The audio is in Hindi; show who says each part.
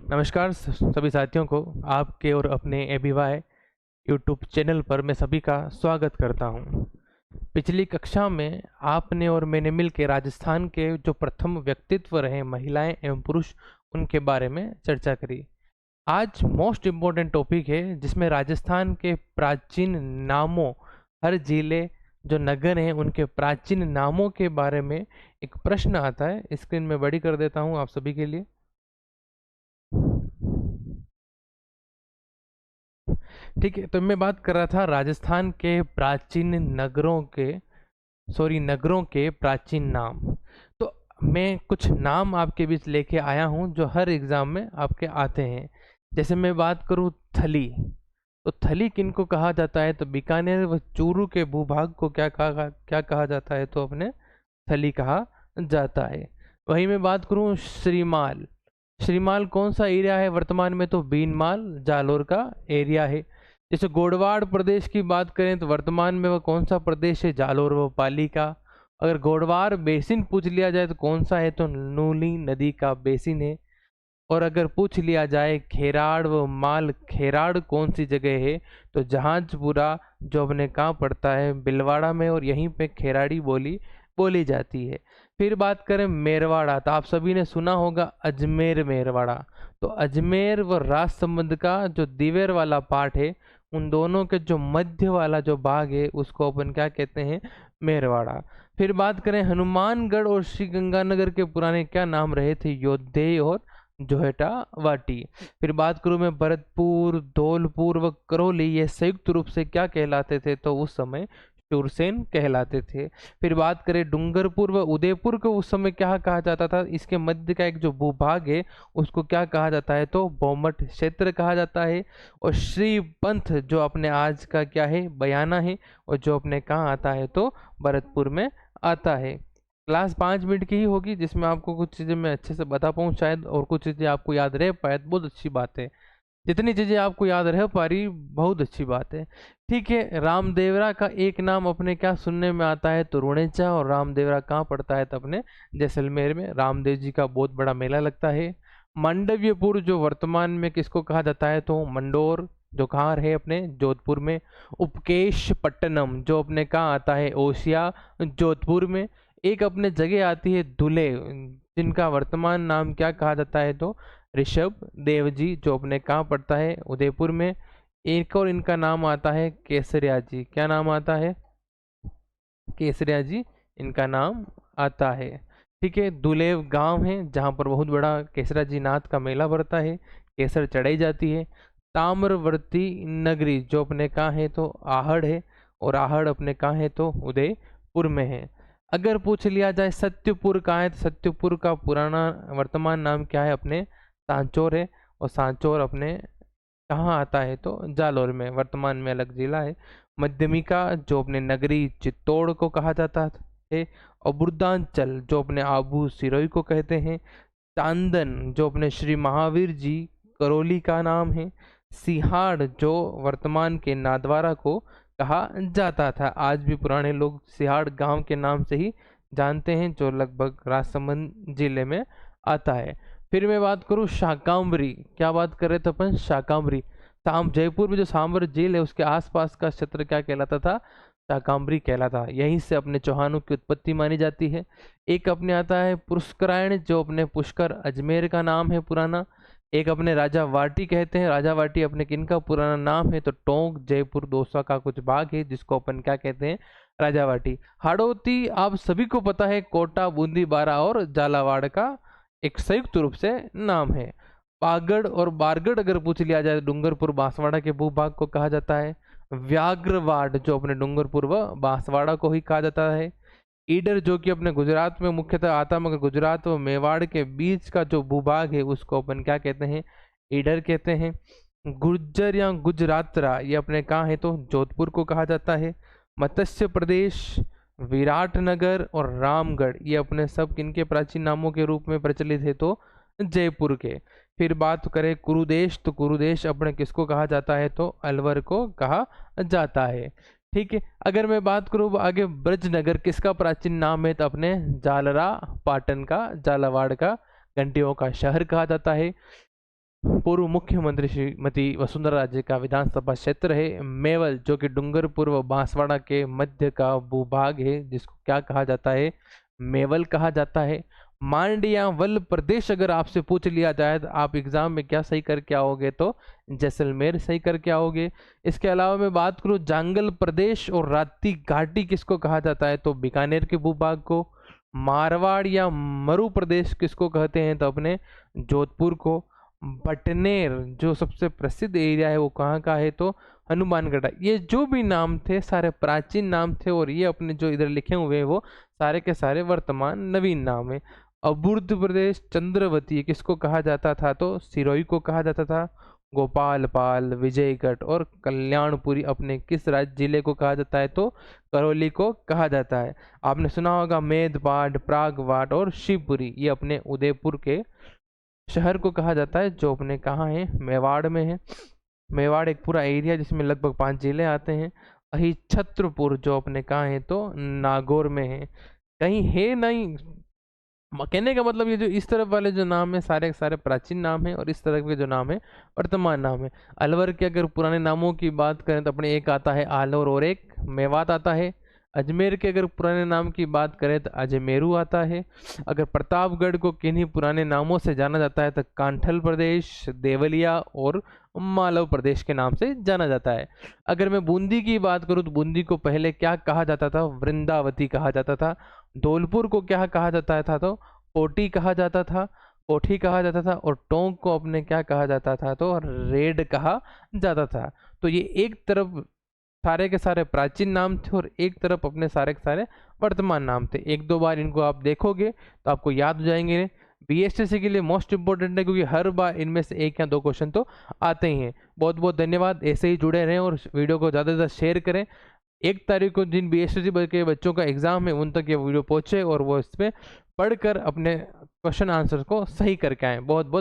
Speaker 1: नमस्कार सभी साथियों को आपके और अपने एबीवाय यूट्यूब चैनल पर मैं सभी का स्वागत करता हूं। पिछली कक्षा में आपने और मैंने मिलकर राजस्थान के जो प्रथम व्यक्तित्व रहे महिलाएं एवं पुरुष उनके बारे में चर्चा करी। आज मोस्ट इम्पोर्टेंट टॉपिक है जिसमें राजस्थान के प्राचीन नामों, हर जिले जो नगर हैं उनके प्राचीन नामों के बारे में एक प्रश्न आता है। स्क्रीन में बड़ी कर देता हूं आप सभी के लिए। ठीक है, तो मैं बात कर रहा था राजस्थान के प्राचीन नगरों के प्राचीन नाम। तो मैं कुछ नाम आपके बीच लेके आया हूं जो हर एग्जाम में आपके आते हैं। जैसे मैं बात करूं थली, तो थली किनको कहा जाता है? तो बीकानेर व चूरू के भूभाग को क्या कहा जाता है? तो अपने थली कहा जाता है। वहीं मैं बात करूं श्रीमाल, श्रीमाल कौन सा एरिया है वर्तमान में? तो बीनमाल जालोर का एरिया है। जैसे गोडवाड़ प्रदेश की बात करें तो वर्तमान में वह कौन सा प्रदेश है? जालोर व पाली का। अगर गोडवार बेसिन पूछ लिया जाए तो कौन सा है? तो नूली नदी का बेसिन है। और अगर पूछ लिया जाए खेराड़ व माल खेराड़ कौन सी जगह है? तो जहाजपुरा जो अपने कहाँ पड़ता है? बिलवाड़ा में, और यहीं पे खेराड़ी बोली बोली जाती है। फिर बात करें मेरवाड़ा, तो आप सभी ने सुना होगा अजमेर मेरवाड़ा। तो अजमेर व राजसमंद का जो दिवेर वाला पार्ट है, उन दोनों के जो मध्य वाला जो भाग है उसको अपन क्या कहते हैं? मेरवाड़ा। फिर बात करें हनुमानगढ़ और श्री गंगानगर के पुराने क्या नाम रहे थे? योधेय और जोहेटा वाटी। फिर बात करूं मैं भरतपुर, धौलपुर व करौली, ये संयुक्त रूप से क्या कहलाते थे? तो उस समय शूरसेन कहलाते थे। फिर बात करें डूंगरपुर व उदयपुर को उस समय क्या कहा जाता था? इसके मध्य का एक जो भूभाग है उसको क्या कहा जाता है? तो बोमट क्षेत्र कहा जाता है। और श्री पंथ जो अपने आज का क्या है? बयाना है, और जो अपने कहाँ आता है? तो भरतपुर में आता है। क्लास 5 मिनट की ही होगी जिसमें आपको कुछ चीज़ें मैं अच्छे से बता पाऊँ शायद, और कुछ चीज़ें आपको याद रह पाए तो बहुत अच्छी बात है। जितनी चीज़ें आपको याद रह पा रही बहुत अच्छी बात है। ठीक है, रामदेवरा का एक नाम अपने क्या सुनने में आता है? तो रुणेचा। और रामदेवरा कहाँ पड़ता है? तो अपने जैसलमेर में रामदेव जी का बहुत बड़ा मेला लगता है। मांडव्यपुर जो वर्तमान में किसको कहा जाता है? तो मंडोर, जो कहाँ है? अपने जोधपुर में। उपकेश पट्टनम जो अपने कहाँ आता है? ओसिया जोधपुर में। एक अपने जगह आती है धुले, जिनका वर्तमान नाम क्या कहा जाता है? तो ऋषभ देव जी, जो अपने कहाँ पड़ता है? उदयपुर में। एक और इनका नाम आता है केसरिया जी। क्या नाम आता है? केसरिया जी इनका नाम आता है। ठीक है, दुलेव गांव है जहाँ पर बहुत बड़ा केसरिया जी नाथ का मेला भरता है, केसर चढ़ाई जाती है। ताम्रवर्ती नगरी जो अपने कहाँ है? तो आहड़ है। और आहड़ अपने कहाँ है? तो उदयपुर में है। अगर पूछ लिया जाए सत्यपुर कहाँ है? तो सत्यपुर का पुराना वर्तमान नाम क्या है? अपने सांचौर है। और सांचौर अपने कहाँ आता है? तो जालौर में, वर्तमान में अलग जिला है। मध्यमिका जो अपने नगरी चित्तौड़ को कहा जाता है। और बुरदांचल जो अपने आबू सिरोही को कहते हैं। चांदन जो अपने श्री महावीर जी करौली का नाम है। सिहाड़ जो वर्तमान के नादवारा को कहा जाता था। आज भी पुराने लोग सिहाड़ गांव के नाम से ही जानते हैं, जो लगभग राजसमंद जिले में आता है। फिर मैं बात करूँ शाकांबरी, क्या बात कर रहे थे अपन? शाकांबरी। जयपुर में जो सांबर झील है उसके आसपास का क्षेत्र क्या कहलाता था? शाकांबरी कहलाता। यहीं से अपने चौहानों की उत्पत्ति मानी जाती है। एक अपने आता है पुष्करायण जो अपने पुष्कर अजमेर का नाम है पुराना। एक अपने राजा वाटी कहते हैं। राजा वाटी अपने किनका पुराना नाम है? तो टोंक जयपुर दौसा का कुछ भाग है जिसको अपन क्या कहते हैं? राजा वाटी। हाड़ौती आप सभी को पता है कोटा, बूंदी, बारा और झालावाड़ का एक संयुक्त रूप से नाम है। पागड़ और बारगढ़ अगर पूछ लिया जाए तो डूंगरपुर बांसवाड़ा के भूभाग को कहा जाता है। व्याघ्रवाड़ जो अपने डूंगरपुर व बांसवाड़ा को ही कहा जाता है। ईडर जो कि अपने गुजरात में मुख्यतः आता, मगर गुजरात व मेवाड़ के बीच का जो भूभाग है उसको अपन क्या कहते हैं? ईडर कहते हैं। गुर्जर या गुजरातरा ये अपने कहाँ है? तो जोधपुर को कहा जाता है। मत्स्य प्रदेश, विराटनगर और रामगढ़ ये अपने सब किनके प्राचीन नामों के रूप में प्रचलित है? तो जयपुर के। फिर बात करें कुरुदेश, तो कुरुदेश अपने किसको कहा जाता है? तो अलवर को कहा जाता है। ठीक है, अगर मैं बात करूँ आगे ब्रजनगर किसका प्राचीन नाम है? तो अपने जालरा पाटन का, झालावाड़ का, घंटियों का शहर कहा जाता है। पूर्व मुख्यमंत्री श्रीमती वसुंधरा राजे का विधानसभा क्षेत्र है। मेवल जो कि डूंगरपुर व बांसवाड़ा के मध्य का भूभाग है, जिसको क्या कहा जाता है, मेवल कहा जाता है। मांडिया वल प्रदेश अगर आपसे पूछ लिया जाए तो आप एग्जाम में क्या सही करके आओगे, तो जैसलमेर सही करके आओगे। इसके अलावा मैं बात करूँ जांगल प्रदेश और राप्ती घाटी किसको कहा जाता है, तो बीकानेर के भूभाग को। मारवाड़ या मरु प्रदेश किसको कहते हैं, तो अपने जोधपुर को। बटनेर जो सबसे प्रसिद्ध एरिया है वो कहाँ का है, तो हनुमानगढ़। ये जो भी नाम थे सारे प्राचीन नाम थे, और ये अपने जो इधर लिखे हुए हैं वो सारे के सारे वर्तमान नवीन नाम है। अबुर्द प्रदेश चंद्रवती किसको कहा जाता था, तो सिरोही को कहा जाता था। गोपालपाल, विजयगढ़ और कल्याणपुरी अपने किस राज्य जिले को कहा जाता है, तो करौली को कहा जाता है। आपने सुना होगा मेदपाट, प्रागवाट और शिवपुरी, ये अपने उदयपुर के शहर को कहा जाता है, जो अपने कहाँ है, मेवाड़ में है। मेवाड़ एक पूरा एरिया जिसमें लगभग 5 जिले आते हैं। अहिछत्रपुर जो अपने कहाँ है, तो नागौर में है। कहीं है नहीं, कहने का मतलब ये जो इस तरफ वाले जो नाम है सारे के सारे प्राचीन नाम है, और इस तरफ के जो नाम है वर्तमान नाम है। अलवर के अगर पुराने नामों की बात करें तो अपने एक आता है आलोर और एक मेवात आता है। अजमेर के अगर पुराने नाम की बात करें तो अजमेरू आता है। अगर प्रतापगढ़ को किन्हीं पुराने नामों से जाना जाता है तो कांठल प्रदेश, देवलिया और मालव प्रदेश के नाम से जाना जाता है। अगर मैं बूंदी की बात करूं तो बूंदी को पहले क्या कहा जाता था, वृंदावती कहा जाता था। धौलपुर को क्या कहा जाता था, तो कोटी कहा जाता था, कोठी कहा जाता था। और टोंक को अपने क्या कहा जाता था, तो रेड कहा जाता था। तो ये एक तरफ सारे के सारे प्राचीन नाम थे और एक तरफ अपने सारे के सारे वर्तमान नाम थे। एक दो बार इनको आप देखोगे तो आपको याद हो जाएंगे। बीएसटीसी के लिए मोस्ट इंपॉर्टेंट है, क्योंकि हर बार इनमें से एक या दो क्वेश्चन तो आते ही हैं। बहुत बहुत धन्यवाद, ऐसे ही जुड़े रहें और वीडियो को ज़्यादा से ज़्यादा शेयर करें। 1 तारीख को जिन बीएसटीसी के बच्चों का एग्जाम है उन तक ये वीडियो पहुंचे और वो इसमें पढ़कर अपने क्वेश्चन आंसर को सही करके आएँ। बहुत बहुत